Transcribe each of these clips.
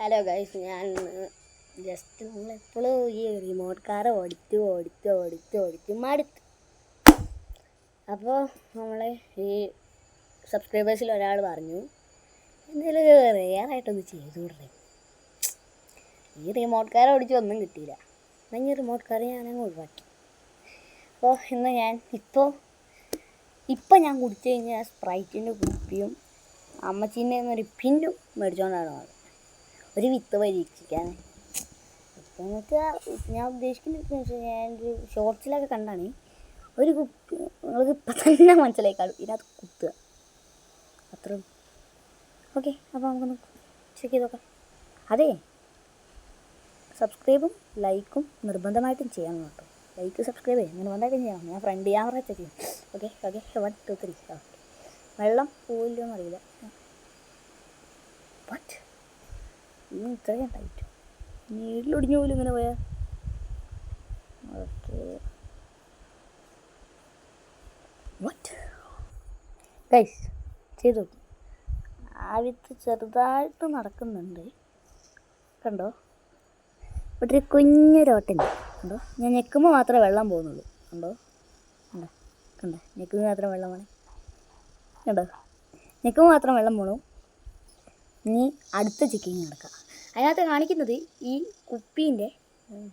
Hello guys, ഞാൻ just നമ്മളെപ്പോഴും ഈ റിമോട്ട് കാർ ഓടിച്ച് മടുത്തു. അപ്പോൾ നമ്മളെ ഈ സബ്സ്ക്രൈബേഴ്സിൽ ഒരാൾ പറഞ്ഞു, എന്തെങ്കിലും റെയറായിട്ടൊന്ന് ചെയ്തു വിടേ. ഈ റിമോട്ട് കാർ ഓടിച്ച് ഒന്നും കിട്ടിയില്ല. എന്നാൽ ഈ റിമോട്ട് കാർ ഞാനങ്ങ് ഒഴിവാക്കി. അപ്പോൾ ഇന്ന് ഞാൻ ഇപ്പം ഞാൻ കുടിച്ചു കഴിഞ്ഞാൽ സ്പ്രൈറ്റിൻ്റെ കുപ്പിയും അമ്മച്ചീൻ്റെ ഒരു പിന്നും മേടിച്ചുകൊണ്ടാണ് വന്നത്. ഒരു വിത്ത് പരീക്ഷിക്കാൻ. ഇപ്പം വെച്ചാൽ ഞാൻ ഉദ്ദേശിക്കുന്നത് വെച്ചാൽ ഞാനൊരു ഷോർട്സിലൊക്കെ കണ്ടാണ് ഒരു കുപ്പി നിങ്ങൾക്ക് ഇപ്പം തന്നെ മനസ്സിലായിക്കാളും ഇതിനകത്ത് കുത്തുക അത്ര. ഓക്കെ, അപ്പോൾ നമുക്കൊന്ന് ചെക്ക് ചെയ്ത് നോക്കാം. അതെ, സബ്സ്ക്രൈബും ലൈക്കും നിർബന്ധമായിട്ടും ചെയ്യണം കേട്ടോ. ലൈക്ക് സബ്സ്ക്രൈബ് ചെയ്യാം, നിർബന്ധമായിട്ടും ചെയ്യണം. ഞാൻ ഫ്രണ്ട് ക്യാമറ ചെക്ക് ചെയ്യും. ഓക്കെ 1 2 3. ഓക്കെ, വെള്ളം പോയില്ലോന്ന് അറിയില്ല. ബട്ട് ഇന്ന് ഇത്രയും ടൈറ്റ് നീരിലൊടിഞ്ഞ പോലും ഇങ്ങനെ പോയാൽ. ഓക്കെ, വാട്ട് ഗൈസ് ചെയ്തു. ആദ്യത്തെ ചെറുതായിട്ട് നടക്കുന്നുണ്ട്, കണ്ടോ? ഇവിടെ ഒരു കുഞ്ഞൊരോട്ടുണ്ട്, കണ്ടോ? ഞാൻ ഞെക്കുമ്പോൾ മാത്രമേ വെള്ളം പോകുന്നുള്ളൂ, കണ്ടോ? കണ്ടോ ഞെക്കുമ്പോൾ മാത്രം വെള്ളം പോണേ, കണ്ടോ? ഞെക്കുമ്പോൾ മാത്രം വെള്ളം പോണു. ഇനി അടുത്ത ചെക്കിങ് നടക്കാം. അതിനകത്ത് കാണിക്കുന്നത് ഈ കുപ്പീൻ്റെ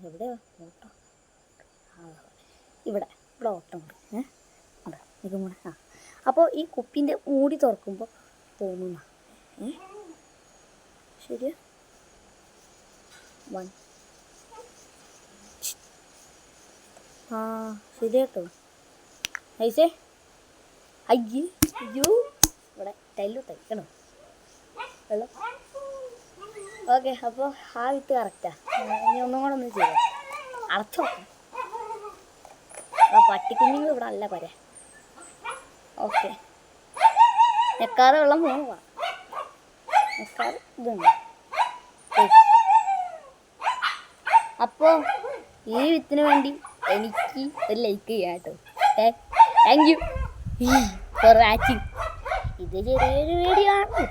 എവിടെയാ ഓട്ടം? ഇവിടെ ഓട്ടമുണ്ട്. അതെ, നിൽക്കുമ്പോൾ അപ്പോൾ ഈ കുപ്പീൻ്റെ മൂടി തുറക്കുമ്പോൾ തോന്നുന്ന ശരിയാ. 1 ശരി കേട്ടോ. ഐസേ അയ്യോ ഇവിടെ ടൈലു തയ്ക്കണോ വെള്ളം. ഓക്കെ, അപ്പോൾ ആ വിത്ത് കറക്റ്റാ. ഇനി ഒന്നും കൂടെ ഒന്ന് ചെയ്യാം. അടച്ചോ. പട്ടിക്കുഞ്ഞുങ്ങൾ ഇവിടെ അല്ല പോരെ. ഓക്കെ, ഞെക്കാതെ വെള്ളം പോവാ. ഞെക്കാതെ ഇതുണ്ട്. അപ്പോൾ ഈ വിത്തിന് വേണ്ടി എനിക്ക് ഒരു ലൈക്ക് ചെയ്യാം കേട്ടോ. Thank you for watching. ഇത് ചെറിയൊരു വീഡിയോ ആണ്.